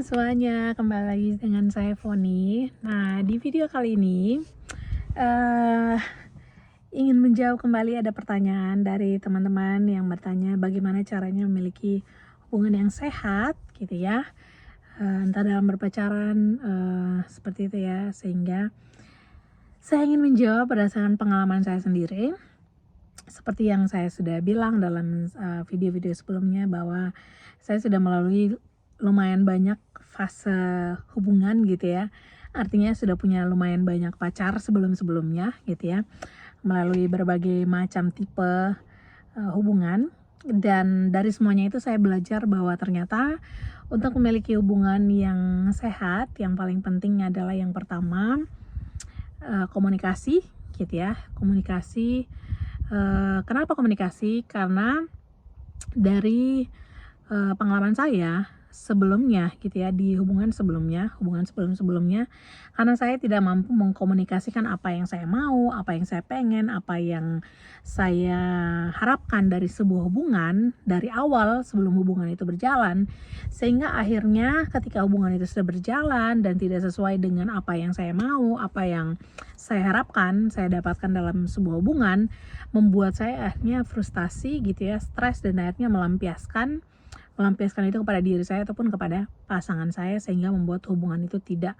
semuanya, kembali lagi dengan saya Foni. Nah, di video kali ini eh, ingin menjawab kembali ada pertanyaan dari teman-teman yang bertanya bagaimana caranya memiliki hubungan yang sehat, gitu ya. Entah dalam berpacaran seperti itu ya, sehingga saya ingin menjawab berdasarkan pengalaman saya sendiri. Seperti yang saya sudah bilang dalam video-video sebelumnya bahwa saya sudah melalui lumayan banyak fase hubungan gitu ya. Artinya sudah punya lumayan banyak pacar sebelum-sebelumnya gitu ya. Melalui berbagai macam tipe hubungan, dan dari semuanya itu saya belajar bahwa ternyata untuk memiliki hubungan yang sehat, yang paling penting adalah yang pertama komunikasi gitu ya. Komunikasi. Kenapa komunikasi? Karena dari pengalaman saya sebelumnya gitu ya, di hubungan sebelumnya, karena saya tidak mampu mengkomunikasikan apa yang saya mau, apa yang saya pengen, apa yang saya harapkan dari sebuah hubungan dari awal sebelum hubungan itu berjalan, sehingga akhirnya ketika hubungan itu sudah berjalan dan tidak sesuai dengan apa yang saya mau, apa yang saya harapkan, saya dapatkan dalam sebuah hubungan, membuat saya akhirnya frustasi gitu ya, stres, dan akhirnya melampiaskan itu kepada diri saya ataupun kepada pasangan saya, sehingga membuat hubungan itu tidak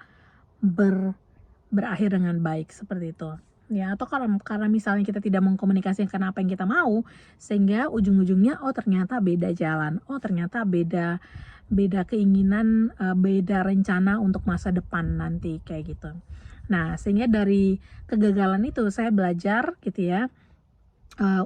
berakhir dengan baik seperti itu ya. Atau karena misalnya kita tidak mengkomunikasikan apa yang kita mau, sehingga ujung-ujungnya ternyata beda jalan, ternyata beda keinginan, beda rencana untuk masa depan nanti kayak gitu. Nah, sehingga dari kegagalan itu saya belajar gitu ya,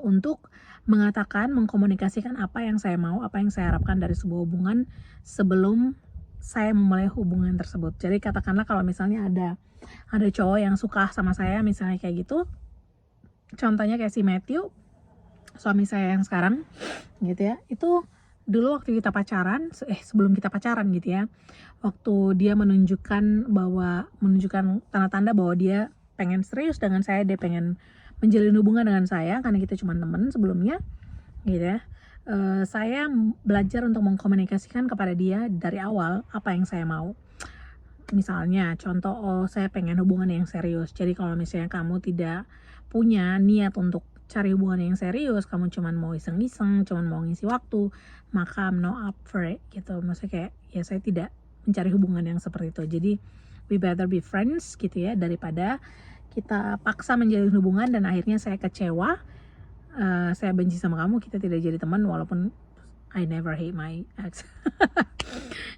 untuk mengkomunikasikan apa yang saya mau, apa yang saya harapkan dari sebuah hubungan sebelum saya memulai hubungan tersebut. Jadi katakanlah kalau misalnya ada cowok yang suka sama saya misalnya kayak gitu, contohnya kayak si Matthew, suami saya yang sekarang gitu ya. Itu dulu waktu kita pacaran, sebelum kita pacaran gitu ya, waktu dia menunjukkan tanda-tanda bahwa dia pengen serius dengan saya, dia pengen menjalin hubungan dengan saya karena kita cuma teman sebelumnya gitu ya. Saya belajar untuk mengkomunikasikan kepada dia dari awal apa yang saya mau. Misalnya contoh, saya pengen hubungan yang serius, jadi kalau misalnya kamu tidak punya niat untuk cari hubungan yang serius, kamu cuman mau iseng-iseng, cuman mau ngisi waktu, maka I'm not up for it gitu. Maksudnya kayak ya saya tidak mencari hubungan yang seperti itu. Jadi we better be friends gitu ya, daripada kita paksa menjalin hubungan dan akhirnya saya kecewa, saya benci sama kamu, kita tidak jadi teman, walaupun I never hate my ex.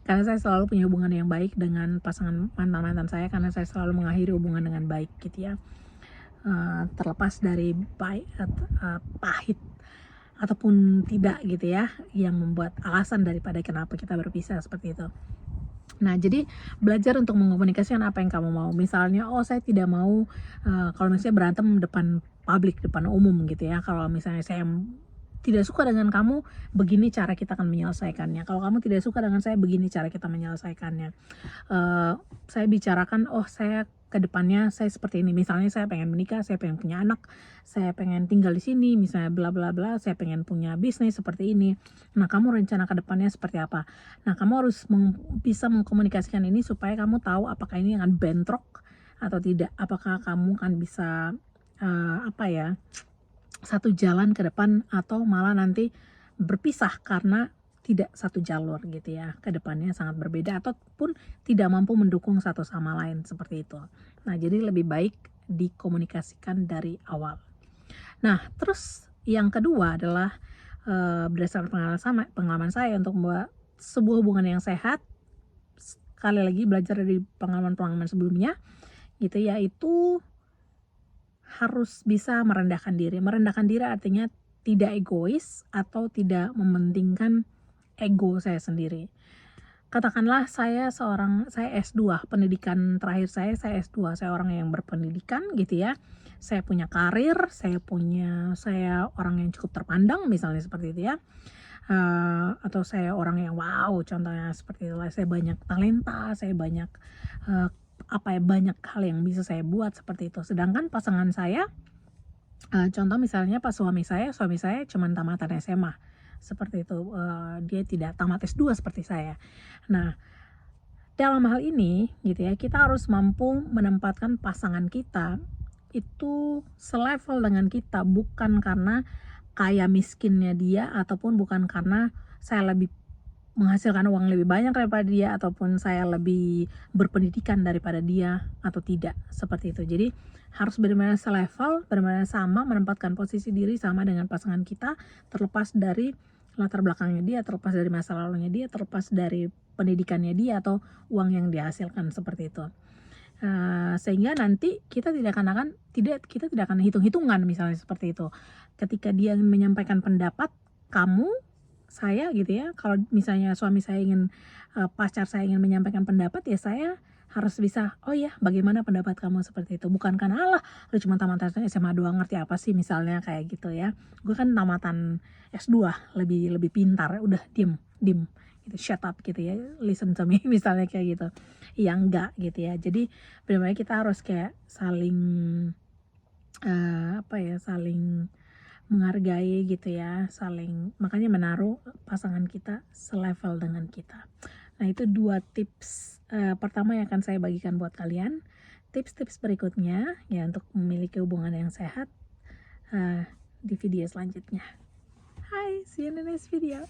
Karena saya selalu punya hubungan yang baik dengan pasangan mantan-mantan saya, karena saya selalu mengakhiri hubungan dengan baik gitu ya. Terlepas dari pahit ataupun tidak gitu ya, yang membuat alasan daripada kenapa kita berpisah seperti itu. Nah, jadi belajar untuk mengkomunikasikan apa yang kamu mau. Misalnya, saya tidak mau kalau misalnya berantem depan publik, depan umum gitu ya. Kalau misalnya saya tidak suka dengan kamu, begini cara kita akan menyelesaikannya. Kalau kamu tidak suka dengan saya, begini cara kita menyelesaikannya. Saya bicarakan, saya ke depannya saya seperti ini. Misalnya saya pengen menikah, saya pengen punya anak, saya pengen tinggal di sini, misalnya bla bla bla, saya pengen punya bisnis seperti ini. Nah, kamu rencana ke depannya seperti apa? Nah, kamu harus bisa mengkomunikasikan ini supaya kamu tahu apakah ini akan bentrok atau tidak. Apakah kamu akan bisa satu jalan ke depan, atau malah nanti berpisah karena tidak satu jalur gitu ya, ke depannya sangat berbeda ataupun tidak mampu mendukung satu sama lain seperti itu. Nah, jadi lebih baik dikomunikasikan dari awal. Nah, terus yang kedua adalah berdasarkan pengalaman saya untuk membuat sebuah hubungan yang sehat, sekali lagi belajar dari pengalaman-pengalaman sebelumnya gitu, yaitu harus bisa merendahkan diri. Merendahkan diri artinya tidak egois atau tidak mementingkan ego saya sendiri. Katakanlah saya S2, pendidikan terakhir saya S2, saya orang yang berpendidikan gitu ya. Saya punya karir, saya orang yang cukup terpandang misalnya seperti itu ya. Atau saya orang yang wow, contohnya seperti itu. Saya banyak talenta, saya banyak banyak hal yang bisa saya buat seperti itu. Sedangkan pasangan saya, contoh misalnya suami saya cuma tamatan SMA seperti itu, dia tidak tamat S2 seperti saya. Nah, dalam hal ini gitu ya, kita harus mampu menempatkan pasangan kita itu selevel dengan kita, bukan karena kaya miskinnya dia, ataupun bukan karena saya lebih menghasilkan uang lebih banyak daripada dia, ataupun saya lebih berpendidikan daripada dia atau tidak, seperti itu. Jadi harus benar-benar selevel, benar-benar sama, menempatkan posisi diri sama dengan pasangan kita, terlepas dari latar belakangnya dia, terlepas dari masa lalunya dia, terlepas dari pendidikannya dia atau uang yang dihasilkan, seperti itu. Sehingga nanti kita tidak akan hitung-hitungan, misalnya seperti itu. Ketika dia ingin menyampaikan pendapat, kamu, saya gitu ya, kalau misalnya suami saya ingin, pacar saya ingin menyampaikan pendapat, ya saya harus bisa, oh ya bagaimana pendapat kamu, seperti itu. Bukan karena alah lu cuma tamatan SMA doang ngerti apa sih, misalnya kayak gitu ya. Gue kan tamatan S2, lebih pintar, udah diem gitu, shut up gitu ya, listen to me misalnya kayak gitu. Ya enggak gitu ya. Jadi benar-benar kita harus kayak saling saling menghargai gitu ya, makanya menaruh pasangan kita selevel dengan kita. Nah, itu 2 tips pertama yang akan saya bagikan buat kalian. Tips-tips berikutnya ya untuk memiliki hubungan yang sehat di video selanjutnya. Hai, see you in the next video.